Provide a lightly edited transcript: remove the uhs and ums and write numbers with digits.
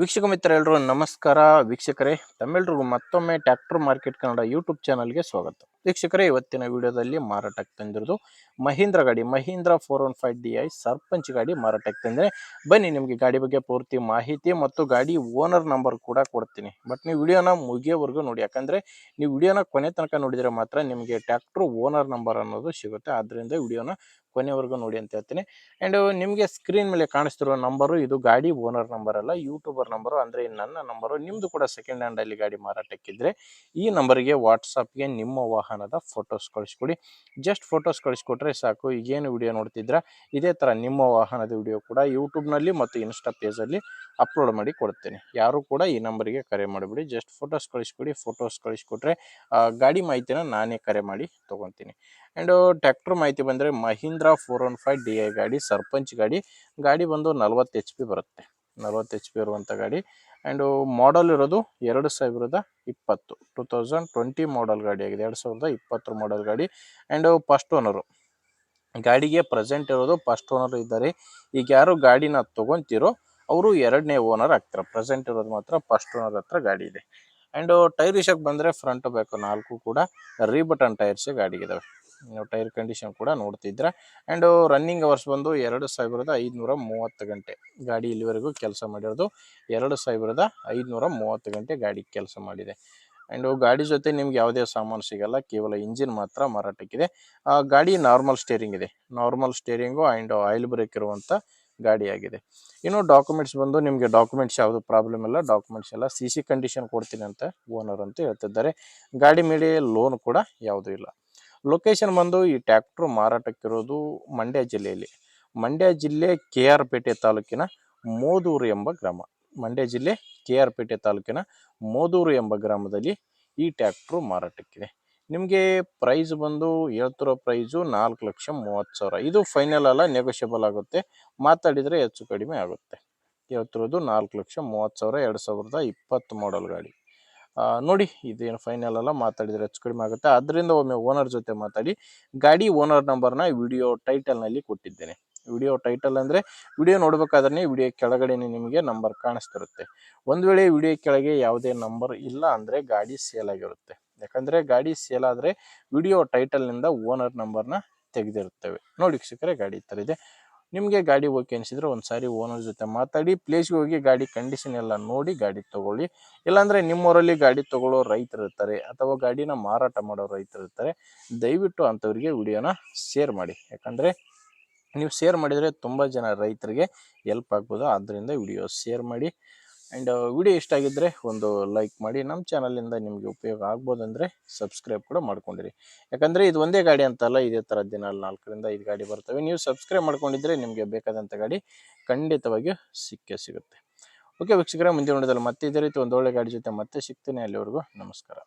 ವೀಕ್ಷಕ ಮಿತ್ರ ಎಲ್ಲರೂ ನಮಸ್ಕಾರ. ವೀಕ್ಷಕರೇ, ತಮ್ಮೆಲ್ಲರಿಗೂ ಮತ್ತೊಮ್ಮೆ ಟ್ರ್ಯಾಕ್ಟರ್ ಮಾರ್ಕೆಟ್ ಕನ್ನಡ ಯೂಟ್ಯೂಬ್ ಚಾನಲ್ಗೆ ಸ್ವಾಗತ. ವೀಕ್ಷಕರೇ, ಇವತ್ತಿನ ವಿಡಿಯೋದಲ್ಲಿ ಮಾರಾಟಕ್ಕೆ ತಂದಿರೋದು ಮಹೀಂದ್ರ ಗಾಡಿ, ಮಹೀಂದ್ರ 415DI ಸರ್ಪಂಚ್ ಗಾಡಿ ಮಾರಾಟಕ್ಕೆ ತಂದರೆ ಬನ್ನಿ ನಿಮಗೆ ಗಾಡಿ ಬಗ್ಗೆ ಪೂರ್ತಿ ಮಾಹಿತಿ ಮತ್ತು ಗಾಡಿ ಓನರ್ ನಂಬರ್ ಕೂಡ ಕೊಡ್ತೀನಿ. ಬಟ್ ನೀವು ವಿಡಿಯೋನ ಮುಗಿಯೋವರೆಗೂ ನೋಡಿ, ಯಾಕಂದರೆ ನೀವು ವಿಡಿಯೋನ ಕೊನೆ ತನಕ ನೋಡಿದರೆ ಮಾತ್ರ ನಿಮಗೆ ಟ್ರ್ಯಾಕ್ಟರ್ ಓನರ್ ನಂಬರ್ ಅನ್ನೋದು ಸಿಗುತ್ತೆ. ಆದ್ದರಿಂದ ವಿಡಿಯೋನ ಕೊನೆವರೆಗೂ ನೋಡಿ ಅಂತ ಹೇಳ್ತೀನಿ. ಆ್ಯಂಡ್ ನಿಮಗೆ ಸ್ಕ್ರೀನ್ ಮೇಲೆ ಕಾಣಿಸ್ತಿರೋ ನಂಬರು ಇದು ಗಾಡಿ ಓನರ್ ನಂಬರ್ ಅಲ್ಲ, ಯೂಟ್ಯೂಬರ್ ನಂಬರು, ಅಂದರೆ ನನ್ನ ನಂಬರು. ನಿಮ್ಮದು ಕೂಡ ಸೆಕೆಂಡ್ ಹ್ಯಾಂಡಲ್ಲಿ ಗಾಡಿ ಮಾರಾಟಕ್ಕಿದ್ರೆ ಈ ನಂಬರ್ಗೆ ವಾಟ್ಸಪ್ಗೆ ನಿಮ್ಮ ವಾಹನದ ಫೋಟೋಸ್ ಕಳಿಸ್ಕೊಡಿ. ಜಸ್ಟ್ ಫೋಟೋಸ್ ಕಳಿಸ್ಕೊಟ್ರೆ ಸಾಕು. ಈಗೇನು ವಿಡಿಯೋ ನೋಡ್ತಿದ್ರ ಇದೇ ಥರ ನಿಮ್ಮ ವಾಹನದ ವಿಡಿಯೋ ಕೂಡ ಯೂಟ್ಯೂಬ್ನಲ್ಲಿ ಮತ್ತು ಇನ್ಸ್ಟಾ ಪೇಜಲ್ಲಿ ಅಪ್ಲೋಡ್ ಮಾಡಿ ಕೊಡ್ತೇನೆ. ಯಾರು ಕೂಡ ಈ ನಂಬರಿಗೆ ಕರೆ ಮಾಡಿಬಿಡಿ, ಜಸ್ಟ್ ಫೋಟೋಸ್ ಕಳಿಸ್ಕೊಡಿ. ಫೋಟೋಸ್ ಕಳಿಸ್ಕೊಟ್ರೆ ಗಾಡಿ ಮಾಹಿತಿನ ನಾನೇ ಕರೆ ಮಾಡಿ ತೊಗೊತೀನಿ. ಆ್ಯಂಡ್ ಟ್ರ್ಯಾಕ್ಟರ್ ಮಾಹಿತಿ ಬಂದರೆ ಮಹೀಂದ್ರ 415DI ಗಾಡಿ, ಸರ್ಪಂಚ್ ಗಾಡಿ. ಗಾಡಿ ಬಂದು 40 HP ಬರುತ್ತೆ, 40 HP ಇರುವಂಥ ಗಾಡಿ. ಆ್ಯಂಡು ಮಾಡಲ್ ಇರೋದು 2020 2020 ಮಾಡಲ್ ಗಾಡಿ ಆಗಿದೆ, 2020 ಮಾಡಲ್ ಗಾಡಿ. ಆ್ಯಂಡು ಫಸ್ಟ್ ಓನರು, ಗಾಡಿಗೆ ಪ್ರೆಸೆಂಟ್ ಇರೋದು ಫಸ್ಟ್ ಓನರ್ ಇದ್ದಾರೆ. ಈಗ ಯಾರು ಗಾಡಿನ ತೊಗೊತಿರೋ ಅವರು ಎರಡನೇ ಓನರ್ ಆಗ್ತಾರೆ. ಪ್ರೆಸೆಂಟ್ ಇರೋದು ಮಾತ್ರ ಫಸ್ಟ್ ಓನರ್ ಹತ್ರ ಗಾಡಿ ಇದೆ. ಆ್ಯಂಡು ಟೈರ್ ವಿಷಯಕ್ಕೆ ಬಂದರೆ ಫ್ರಂಟ್ ಬ್ಯಾಕ್ 4 ಕೂಡ ರೀಬಟನ್ ಟೈರ್ಸೇ ಗಾಡಿಗಿದ್ದಾವೆ. ನೀವು ಟೈರ್ ಕಂಡೀಷನ್ ಕೂಡ ನೋಡ್ತಿದ್ರೆ. ಆ್ಯಂಡು ರನ್ನಿಂಗ್ ಅವರ್ಸ್ ಬಂದು 2530 ಗಂಟೆ ಗಾಡಿ ಇಲ್ಲಿವರೆಗೂ ಕೆಲಸ ಮಾಡಿರೋದು. 2530 ಗಂಟೆ ಗಾಡಿ ಕೆಲಸ ಮಾಡಿದೆ. ಆ್ಯಂಡು ಗಾಡಿ ಜೊತೆ ನಿಮ್ಗೆ ಯಾವುದೇ ಸಾಮಾನು ಸಿಗಲ್ಲ, ಕೇವಲ ಇಂಜಿನ್ ಮಾತ್ರ ಮಾರಾಟಕ್ಕಿದೆ. ಗಾಡಿ ನಾರ್ಮಲ್ ಸ್ಟೇರಿಂಗ್ ಇದೆ, normal steering and oil brake ಇರುವಂಥ ಗಾಡಿ ಆಗಿದೆ. ಇನ್ನು ಡಾಕ್ಯುಮೆಂಟ್ಸ್ ಬಂದು ನಿಮಗೆ ಡಾಕ್ಯುಮೆಂಟ್ಸ್ ಯಾವುದು ಪ್ರಾಬ್ಲಮ್ ಇಲ್ಲ, ಡಾಕ್ಯುಮೆಂಟ್ಸ್ ಎಲ್ಲ CC ಕಂಡೀಷನ್ ಕೊಡ್ತೀನಿ ಅಂತ ಓನರ್ ಅಂತ ಹೇಳ್ತಿದ್ದಾರೆ. ಗಾಡಿ ಮೇಲೆ ಲೋನ್ ಕೂಡ ಯಾವುದೂ ಇಲ್ಲ. ಲೊಕೇಶನ್ ಬಂದು ಈ ಟ್ರ್ಯಾಕ್ಟ್ರು ಮಾರಾಟಕ್ಕಿರೋದು ಮಂಡ್ಯ ಜಿಲ್ಲೆಯಲ್ಲಿ, ಮಂಡ್ಯ ಜಿಲ್ಲೆ KR ಪೇಟೆ ತಾಲೂಕಿನ ಮೋದೂರು ಎಂಬ ಗ್ರಾಮ. ಮಂಡ್ಯ ಜಿಲ್ಲೆ KR ಪೇಟೆ ತಾಲೂಕಿನ ಮೋದೂರು ಎಂಬ ಗ್ರಾಮದಲ್ಲಿ ಈ ಟ್ರ್ಯಾಕ್ಟ್ರು ಮಾರಾಟಕ್ಕಿದೆ. ನಿಮಗೆ ಪ್ರೈಸ್ ಬಂದು ಹೇಳ್ತಿರೋ ಪ್ರೈಸು 4,30,000. ಇದು ಫೈನಲ್ ಅಲ್ಲ, ನೆಗೋಷಿಯಬಲ್ ಆಗುತ್ತೆ, ಮಾತಾಡಿದರೆ ಹೆಚ್ಚು ಕಡಿಮೆ ಆಗುತ್ತೆ. ಹೇಳ್ತಿರೋದು 4,30,000, 2020 ಮಾಡಲ್ ಗಾಡಿ. ನೋಡಿ, ಇದೇನು ಫೈನಲ್ ಅಲ್ಲ, ಮಾತಾಡಿದರೆ ಹೆಚ್ಚು ಕಡಿಮೆ ಆಗುತ್ತೆ. ಆದ್ದರಿಂದ ಒಮ್ಮೆ ಓನರ್ ಜೊತೆ ಮಾತಾಡಿ. ಗಾಡಿ ಓನರ್ ನಂಬರ್ನ ವಿಡಿಯೋ ಟೈಟಲ್ನಲ್ಲಿ ಕೊಟ್ಟಿದ್ದೇನೆ. ವಿಡಿಯೋ ಟೈಟಲ್ ಅಂದರೆ ವಿಡಿಯೋ ನೋಡಬೇಕಾದ್ರೆ ವಿಡಿಯೋ ಕೆಳಗಡೆ ನಿಮಗೆ ನಂಬರ್ ಕಾಣಿಸ್ತಿರುತ್ತೆ. ಒಂದು ವೇಳೆ ವಿಡಿಯೋ ಕೆಳಗೆ ಯಾವುದೇ ನಂಬರ್ ಇಲ್ಲ ಅಂದರೆ ಗಾಡಿ ಸೇಲ್ ಆಗಿರುತ್ತೆ. ಯಾಕಂದರೆ ಗಾಡಿ ಸೇಲ್ ಆದರೆ ವಿಡಿಯೋ ಟೈಟಲ್ನಿಂದ ಓನರ್ ನಂಬರ್ನ ತೆಗೆದಿರುತ್ತೇವೆ. ನೋಡಿ ವೀಕ್ಷಕರೇ, ಗಾಡಿ ಈ ಥರ ಇದೆ. ನಿಮಗೆ ಗಾಡಿ ಓಕೆ ಅನಿಸಿದರೆ ಒಂದು ಸಾರಿ ಓನರ್ ಜೊತೆ ಮಾತಾಡಿ, ಪ್ಲೇಸ್ಗೆ ಹೋಗಿ ಗಾಡಿ ಕಂಡೀಷನ್ ಎಲ್ಲ ನೋಡಿ ಗಾಡಿ ತೊಗೊಳ್ಳಿ. ಇಲ್ಲಾಂದರೆ ನಿಮ್ಮೂರಲ್ಲಿ ಗಾಡಿ ತೊಗೊಳ್ಳೋ ರೈತರು ಇರ್ತಾರೆ, ಅಥವಾ ಗಾಡಿನ ಮಾರಾಟ ಮಾಡೋ ರೈತರು ಇರ್ತಾರೆ. ದಯವಿಟ್ಟು ಅಂಥವ್ರಿಗೆ ವಿಡಿಯೋನ ಶೇರ್ ಮಾಡಿ, ಯಾಕಂದರೆ ನೀವು ಶೇರ್ ಮಾಡಿದರೆ ತುಂಬ ಜನ ರೈತರಿಗೆ ಹೆಲ್ಪ್ ಆಗ್ಬೋದು. ಆದ್ದರಿಂದ ವಿಡಿಯೋ ಶೇರ್ ಮಾಡಿ. ಆ್ಯಂಡ್ ವಿಡಿಯೋ ಇಷ್ಟ ಆಗಿದ್ದರೆ ಒಂದು ಲೈಕ್ ಮಾಡಿ. ನಮ್ಮ ಚಾನಲಿಂದ ನಿಮಗೆ ಉಪಯೋಗ ಆಗ್ಬೋದಂದರೆ ಸಬ್ಸ್ಕ್ರೈಬ್ ಕೂಡ ಮಾಡ್ಕೊಂಡಿರಿ. ಯಾಕಂದರೆ ಇದು ಒಂದೇ ಗಾಡಿ ಅಂತಲ್ಲ, ಇದೇ ಥರ ದಿನಾಲು 4ರಿಂದ 5 ಗಾಡಿ ಬರ್ತವೆ. ನೀವು ಸಬ್ಸ್ಕ್ರೈಬ್ ಮಾಡ್ಕೊಂಡಿದ್ದರೆ ನಿಮಗೆ ಬೇಕಾದಂಥ ಗಾಡಿ ಖಂಡಿತವಾಗಿಯೂ ಸಿಕ್ಕೇ ಸಿಗುತ್ತೆ. ಓಕೆ ವೀಕ್ಷಕರೇ, ಮುಂದಿನ ವಿಡಿಯೋದಲ್ಲಿ ಮತ್ತೆ ಇದೇ ರೀತಿ ಒಂದು ಒಳ್ಳೆ ಗಾಡಿ ಜೊತೆ ಮತ್ತೆ ಸಿಗ್ತೀನಿ. ಅಲ್ಲಿವರೆಗೂ ನಮಸ್ಕಾರ.